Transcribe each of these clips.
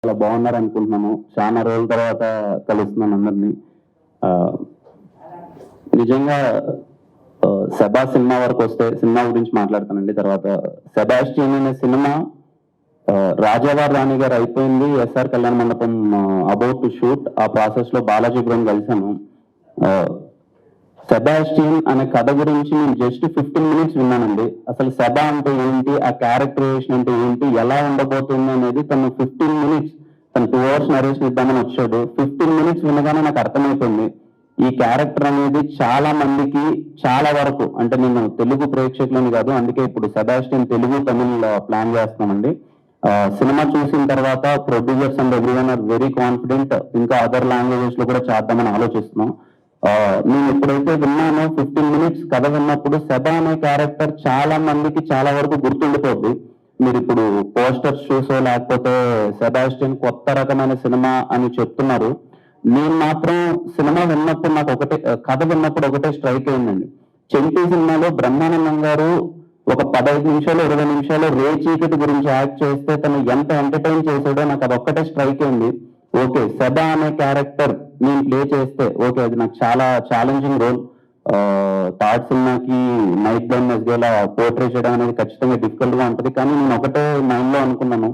చాలా బాగున్నారు అనుకుంటున్నాను. చాలా రోజుల తర్వాత కలుస్తున్నాను అందరినీ. ఆహ్, నిజంగా 'సెబా' సినిమా వరకొస్తే సినిమా గురించి మాట్లాడతానండి. తర్వాత 'సెబాస్టియన్' అనే సినిమా 'రాజావారు రాణి గారు' అయిపోయింది. ఎస్ఆర్ కళ్యాణ మండపం అబౌట్ టు షూట్. ఆ ప్రాసెస్‌లో బాలాజీ బ్రోని కలిసాను. ఆహ్, 'సెబాస్టియన్' అనే కథ గురించి నేను జస్ట్ 15 మినిట్స్ విన్నానండి. అసలు 'సెబా' అంటే ఏంటి? ఆ క్యారెక్టరైజేషన్ అంటే ఏంటి? ఎలా ఉండబోతుంది అనేది తను 15 మినిట్స్ తను 2 అవర్స్ నరేషన్ ఇద్దామని వచ్చాడు. 15 మినిట్స్ వినగానే నాకు అర్థమైపోయింది. ఈ క్యారెక్టర్ అనేది చాలా మందికి చాలా వరకు అంటే నేను తెలుగు ప్రేక్షకులని కాదు. అందుకే ఇప్పుడు 'సెబాస్టియన్' తెలుగు, తమిళ్ ప్లాన్ చేస్తున్నామండి. సినిమా చూసిన తర్వాత producers and everyone are very confident. ఇంకా అదర్ లాంగ్వేజెస్ లో కూడా చేద్దామని ఆలోచిస్తున్నాం. నేను ఎప్పుడైతే విన్నానో 15 మినిట్స్ కథ విన్నప్పుడు 'సెబా' అనే క్యారెక్టర్ చాలా మందికి చాలా వరకు గుర్తుండిపోద్ది. మీరు ఇప్పుడు పోస్టర్స్ చూసో లేకపోతే 'సెబాస్టియన్' కొత్త రకమైన సినిమా అని చెప్తున్నారు. నేను మాత్రం సినిమా విన్నప్పుడు నాకు ఒకటే కథ విన్నప్పుడు ఒకటే స్ట్రైక్ అయిందండి. 'చెంటి' సినిమాలో బ్రహ్మానందం గారు ఒక 15 నిమిషాలు 20 నిమిషాలు రే చీకటి గురించి యాక్ట్ చేస్తే తను ఎంత ఎంటర్టైన్ చేశాడో నాకు అది ఒక్కటే స్ట్రైక్ అయింది. ఓకే, 'సెబా' అనే క్యారెక్టర్ నేను ప్లే చేస్తే ఓకే, అది నాకు చాలా ఛాలెంజింగ్ రోల్. థర్డ్ సినిమాకి నైట్ బ్లైండ్నెస్ గేలా పోర్ట్రే చేయడం అనేది ఖచ్చితంగా డిఫికల్ట్ గా ఉంటుంది. కానీ నేను ఒకటే మైండ్ లో అనుకున్నాను,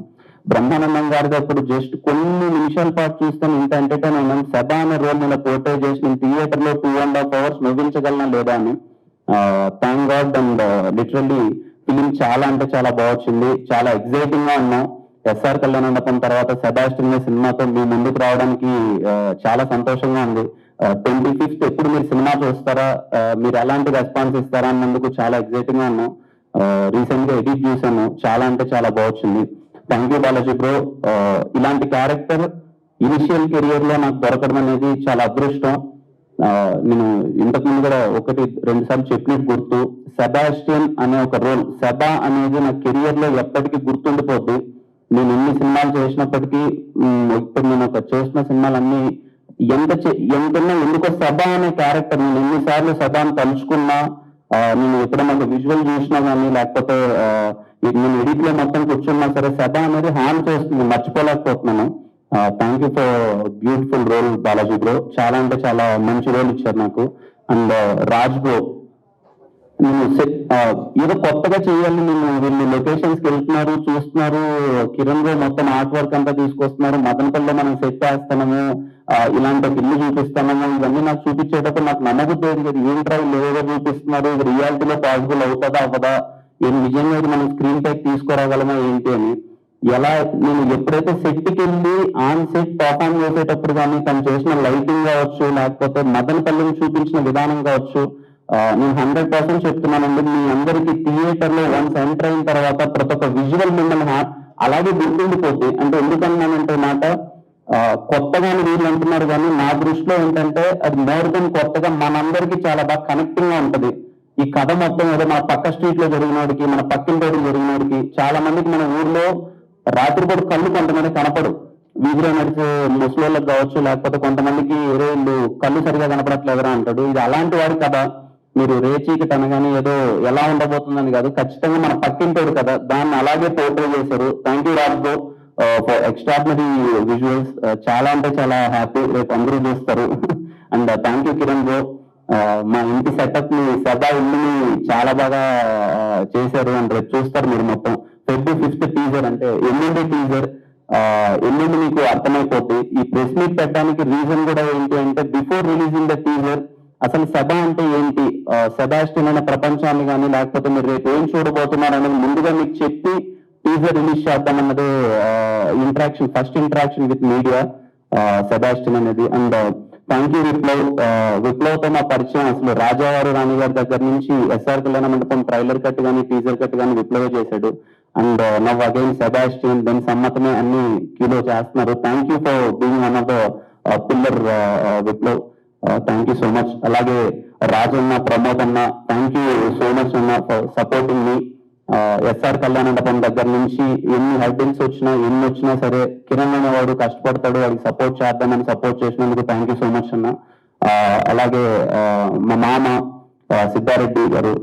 బ్రహ్మానందం గారిది అప్పుడు జస్ట్ కొన్ని నిమిషాల పాటు చూస్తే ఇంత ఎంటర్టైన్ అయినాను. 'సెబా' అనే రోల్ నేను పోర్ట్రే చేసి నేను థియేటర్ లో 2.5 hours నవ్వించగలనా లేదా అని. Thank God and literally film చాలా అంటే చాలా బాగా వచ్చింది. చాలా ఎక్సైటింగ్ గా ఉన్నాం. ఎస్ఆర్ కళ్యాణ మండపం తర్వాత 'సెబాస్టియన్' అనే సినిమాతో మీ ముందుకు రావడానికి చాలా సంతోషంగా ఉంది. 25th ఎప్పుడు మీరు సినిమా చూస్తారా, మీరు ఎలాంటి రెస్పాన్స్ ఇస్తారా అన్నందుకు చాలా ఎక్సైటింగ్ గా ఉన్నాం. రీసెంట్ గా ఎడిట్ చూసాను, చాలా అంటే చాలా బాగా వచ్చింది. Thank you Balaji bro. ఇలాంటి క్యారెక్టర్ ఇనిషియల్ కెరియర్ లో నాకు దొరకడం అనేది చాలా అదృష్టం. నేను ఇంతకు ముందు కూడా 1-2 సార్లు చెప్పినట్టు గుర్తు, 'సెబాస్టియన్' అనే ఒక రోల్, 'సెబా' అనేది నా కెరియర్ లో ఎప్పటికీ గుర్తుండిపోద్ది. నేను ఎన్ని సినిమాలు చేసినప్పటికీ ఇప్పుడు నేను ఒక చేసిన సినిమాలన్నీ ఎంతున్నా ఎందుకో 'సెబా' అనే క్యారెక్టర్ నేను ఎన్నిసార్లు 'సెబా'ని తలుచుకున్నా, నేను ఎప్పుడైనా ఒక విజువల్ చూసినా కానీ లేకపోతే నేను ఎడిట్ లో మొత్తం కూర్చున్నా సరే 'సెబా' అనేది హాన్ చేస్తుంది, మర్చిపోలేకపోతున్నాను. Thank you for beautiful role Balaji bro. చాలా అంటే చాలా మంచి రోల్ ఇచ్చారు నాకు. అండ్ రాజ్ బ్రో, నేను ఏదో కొత్తగా చేయాలి, నేను వీళ్ళు లొకేషన్స్ కి వెళ్తున్నారు, చూస్తున్నారు, కిరణ్ బ్రో మొత్తం ఆర్ట్ వర్క్ అంతా తీసుకొస్తున్నారు, మదనపల్లిలో మనం సెట్ చేస్తున్నాము, ఇలాంటి ఒక ఇల్లు చూపిస్తున్నాము, ఇవన్నీ నాకు చూపించేటప్పుడు నాకు నమ్మబుద్ధి లేదు. ఏంట్రా లేదో చూపిస్తున్నారు, ఇది రియాలిటీలో పాసిబుల్ అవుతుందా అవ్వదా, ఏం నిజంగా ఇది మనం స్క్రీన్ పైకి తీసుకురాగలమా ఏంటి అని. ఎలా నేను ఎప్పుడైతే సెట్కి వెళ్ళి ఆన్ సెట్ పర్ఫామ్ చేసేటప్పుడు కానీ తను చేసిన లైటింగ్ కావచ్చు లేకపోతే మదనపల్లిని చూపించిన విధానం కావచ్చు, నేను 100% చెప్తున్నానండి. మీ అందరికి థియేటర్ లో వన్స్ ఎంటర్ అయిన తర్వాత ప్రతి ఒక్క విజువల్ మిమ్మల్ని అలాగే గుర్తుండిపోద్ది. అంటే ఎందుకన్నానంటే మాట, కొత్తగాని వీళ్ళు అంటున్నారు కానీ నా దృష్టిలో ఏంటంటే అది మోర్ దెన్ కొత్తగా మనందరికీ చాలా బాగా కనెక్టింగ్ గా ఉంటది. ఈ కథ మొత్తం ఏదో మన పక్క స్ట్రీట్ లో జరిగినోడికి, మన పక్కింటోడికి జరిగినోడికి, చాలా మందికి మన ఊర్లో రాత్రిపూట కళ్ళు కొంతమంది కనపడు, వీధిలో నడిచే ముసలోళ్ళకి కావచ్చు లేకపోతే కొంతమందికి ఏదో కళ్ళు సరిగా కనపడట్లేదురా అంటాడు. ఇది అలాంటి వాడి కథ. మీరు రేచీకి తనగానే ఏదో ఎలా ఉండబోతుందని కాదు, ఖచ్చితంగా మన పక్కింటోడు కదా, దాన్ని అలాగే పోర్ట్రే చేశారు. Thank you Raj bro for extraordinary visuals. చాలా అంటే చాలా హ్యాపీ, రేపు అందరూ చూస్తారు. And thank you Kiran bro. మా ఇంటి సెటప్ ని 'సెబా' ఇల్లుని చాలా బాగా చేశారు. అండ్ రేపు చూస్తారు మీరు మొత్తం. February 5th టీజర్ అంటే ఎల్లుండి టీజర్, ఎల్లుండి మీకు అర్థమైపోతుంది. ఈ ప్రెస్ మీట్ పెట్టడానికి రీజన్ కూడా ఏంటి అంటే బిఫోర్ రిలీజింగ్ ద టీజర్ అసలు 'సెబా' అంటే ఏంటి, 'సెబాస్టియన్' అనే ప్రపంచాన్ని కానీ లేకపోతే మీరు రేపు ఏం చూడబోతున్నారు అనేది ముందుగా మీకు చెప్పి టీజర్ రిలీజ్ చేద్దామన్నదే interaction, first interaction with media 'Sebastian' అనేది. అండ్ థ్యాంక్ యూ విప్లవ్ తో మా పరిచయం అసలు రాజావారు రాణి గారి దగ్గర నుంచి SR Kalyana Mandapam trailer cut కానీ టీజర్ కట్ కానీ విప్లవ్ చేశాడు. And now again 'Sebastian' then Sammathame అన్ని కీలో చేస్తున్నారు. Thank you for being one of the pillar Viplav. Thank you so much. అలాగే రాజన్న, ప్రమోద్ అన్న, థ్యాంక్ యూ సో మచ్ అన్న for supporting me. SR Kalyana Mandapam దగ్గర నుంచి ఎన్ని హెడ్డింగ్స్ వచ్చినా ఎన్ని వచ్చినా సరే కిరణ్ అనేవాడు కష్టపడతాడు, వాడికి సపోర్ట్ చేద్దామని సపోర్ట్ చేసినందుకు థ్యాంక్ యూ సో మచ్ అన్న. అలాగే మా మామ సిద్ధారెడ్డి గారు,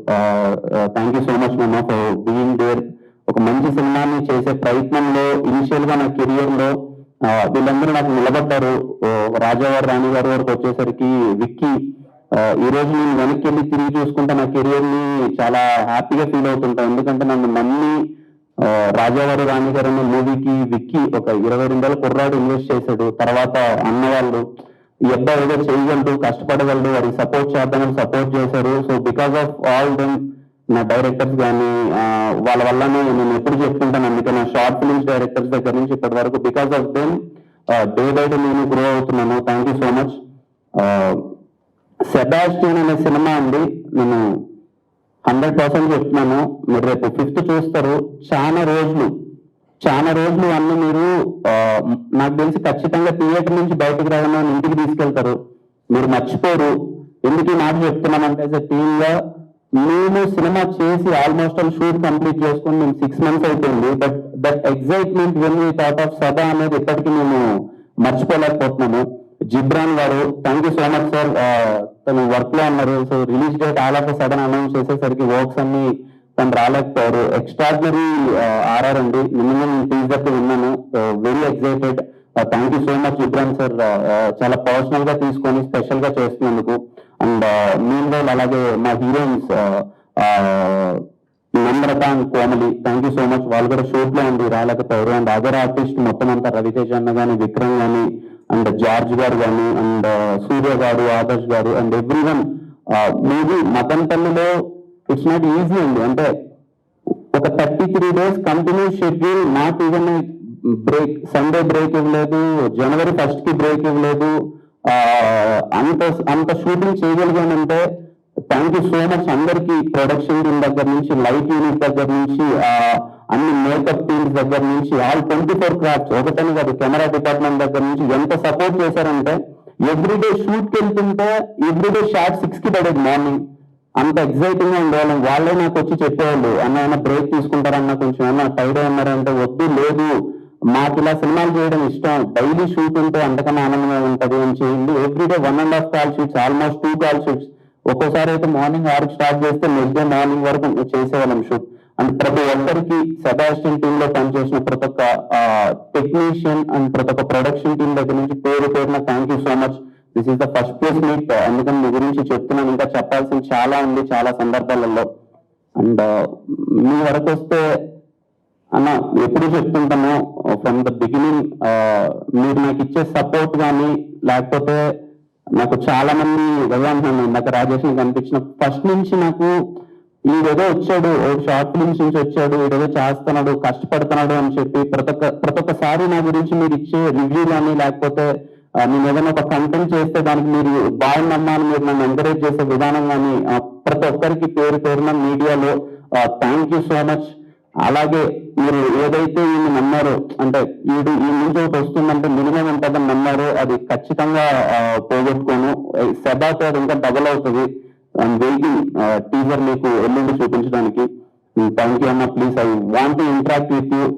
థ్యాంక్ యూ సో మచ్ మామ ఫర్ బీయింగ్ దేర్. ఒక మంచి సినిమాని చేసే ప్రయత్నంలో ఇనిషియల్ గా నా కెరియర్ లో వీళ్ళందరూ నాకు నిలబడ్డారు. రాజా గారు, రాణి గారి వరకు వచ్చేసరికి విక్కీ, ఈ రోజు నేను వెనక్కి వెళ్ళి తిరిగి చూసుకుంటే నా కెరియర్ ని చాలా హ్యాపీగా ఫీల్ అవుతుంటాను. ఎందుకంటే నన్ను నమ్మి రాజా గారు, రాణి గారు అనే మూవీకి విక్కీ ఒక 22 కుర్రాడు ఇన్వెస్ట్ చేశాడు. తర్వాత అన్న వాళ్ళు ఈ అబ్బాయి ఏదో చేయగలడు, కష్టపడగలడు, వారికి సపోర్ట్ చేద్దామని సపోర్ట్ చేశారు. So because of all them, నా డైరెక్టర్స్ కానీ వాళ్ళ వల్లనే నేను ఎప్పుడు చెప్తుంటాను. అందుకే నా షార్ట్ ఫిల్మ్స్ డైరెక్టర్స్ దగ్గర నుంచి ఇప్పటి వరకు because of them day by day నేను గ్రో అవుతున్నాను. Thank you so much. Sebastian అనే సినిమా అండి, నేను 100% చెప్తున్నాను. మీరు రేపు 5th చూస్తారు. చాలా రోజులు అన్ని మీరు నాకు తెలిసి ఖచ్చితంగా థియేటర్ నుంచి బయటకు రాగానే ఇంటికి తీసుకెళ్తారు, మీరు మర్చిపోరు. ఎందుకు ఈ మాట చెప్తున్నామంటే టీమ్ గా మేము సినిమా చేసి ఆల్మోస్ట్ ఆల్ షూట్ కంప్లీట్ చేసుకుని మేము 6 months అయిపోయింది. But that excitement when we thought of సదా అనేది ఇప్పటికీ మేము మర్చిపోలేకపోతున్నాము. జిబ్రాన్ గారు, thank you so much sir. తను వర్క్ లో ఉన్నారు. So release date all of sudden announce చేసేసరికి వర్క్స్ అన్ని తను రాలేకపోయారు. ఎక్స్ట్రాడినరీ ఆర్ఆర్ అండి, మినిమం టీజర్ విన్నాను. Very excited. Thank you so much Ghibran sir, చాలా పర్సనల్ గా తీసుకొని స్పెషల్ గా చేస్తున్నందుకు. అండ్ మీన్ వైల్ అలాగే మా heroines Namrata and Komali, thank you so much. వాళ్ళు కూడా షూట్ లో ఉండి రాలేకపోయారు. అండ్ అదర్ ఆర్టిస్ట్ మొత్తం అంతా రవితేజ అన్న కానీ, విక్రమ్ కానీ, అండ్ జార్జ్ గారు కానీ, అండ్ సూర్య గారు, ఆదర్శ్ గారు, అండ్ ఎవ్రీవన్. మూవీ మదనపల్లిలో ఇట్స్ నాట్ ఈజీ అండి. అంటే ఒక 33 days continuous schedule, not even break, Sunday break ఇవ్వలేదు, January 1st కి బ్రేక్ ఇవ్వలేదు. అంత షూటింగ్ చేయగలిగానంటే థ్యాంక్ యూ సో మచ్ అందరికి. ప్రొడక్షన్ టీమ్ దగ్గర నుంచి, లైట్ యూనిట్ దగ్గర నుంచి, అన్ని మేకప్ టీమ్స్ దగ్గర నుంచి, ఆల్ 24 క్రాఫ్ట్స్ ఒకటని కాదు, కెమెరా డిపార్ట్మెంట్ దగ్గర నుంచి ఎంత సపోర్ట్ చేశారంటే ఎవ్రీడే షూట్కి వెళ్తుంటే ఎవ్రీడే షార్ట్ 6 కి పడేది మార్నింగ్. అంత ఎక్సైటింగ్ గా ఉండేవాళ్ళం. వాళ్ళే నాకు వచ్చి చెప్పేవాళ్ళు, అన్న బ్రేక్ తీసుకుంటారన్నా, కొంచెం ఏమన్నా టైడ్ ఉన్నారంటే వద్దు, లేదు మాకు ఇలా సినిమాలు చేయడం ఇష్టం, డైలీ షూట్ ఉంటే అంతకన్నా ఆనందంగా ఉంటది అని చేయండి. Everyday 1.5 call sheets, almost 2 call sheets. ఒక్కోసారి అయితే మార్నింగ్ 6కి స్టార్ట్ చేస్తే నెక్స్ట్ డే మార్నింగ్ వరకు చేసేవాళ్ళం షూట్. అండ్ ప్రతి ఒక్కరికి సెబాస్టియన్ టీమ్ లో పనిచేసిన ప్రతి ఒక్క టెక్నీషియన్ అండ్ ప్రతి ఒక్క ప్రొడక్షన్ టీమ్ దగ్గర నుంచి పేరున thank you so much. This is the first place meet. అందుకని మీ గురించి చెప్తున్నాను, ఇంకా చెప్పాల్సింది చాలా ఉంది చాలా సందర్భాలలో. అండ్ మీ వరకు వస్తే అన్న, ఎప్పుడు చెప్తుంటాను ఫ్రమ్ ద బిగినింగ్, మీరు నాకు ఇచ్చే సపోర్ట్ కానీ, లేకపోతే నాకు చాలా మంది వెళ్తాను నాకు రాజేష్ కనిపించిన ఫస్ట్ నుంచి నాకు ఈడేదో వచ్చాడు, షార్ట్ ఫిల్మ్స్ నుంచి వచ్చాడు, ఈడేదో చేస్తున్నాడు, కష్టపడుతున్నాడు అని చెప్పి ప్రతి ఒక్కసారి నా గురించి మీరు ఇచ్చే రివ్యూ కానీ, లేకపోతే నేను ఏదైనా ఒక కంటెంట్ చేస్తే దానికి మీరు బాగుందమ్మా అని మీరు నన్ను ఎంకరేజ్ చేసే విధానం కానీ, ప్రతి ఒక్కరికి పేరున మీడియాలో థ్యాంక్ యూ సో మచ్. అలాగే మీరు ఏదైతే ఈయన నమ్మారో, అంటే ఈ నుంచి ఒకటి వస్తుందంటే మినిమం ఉంటుందని నమ్మారో, అది ఖచ్చితంగా పోగొట్టుకోను. సెబాతో అది ఇంకా డబల్ అవుతుంది. ఐఎమ్ వెయిటింగ్ టీజర్ మీకు ఎల్లుండి చూపించడానికి. థ్యాంక్ యూ అన్న. Please, I want to interact with you.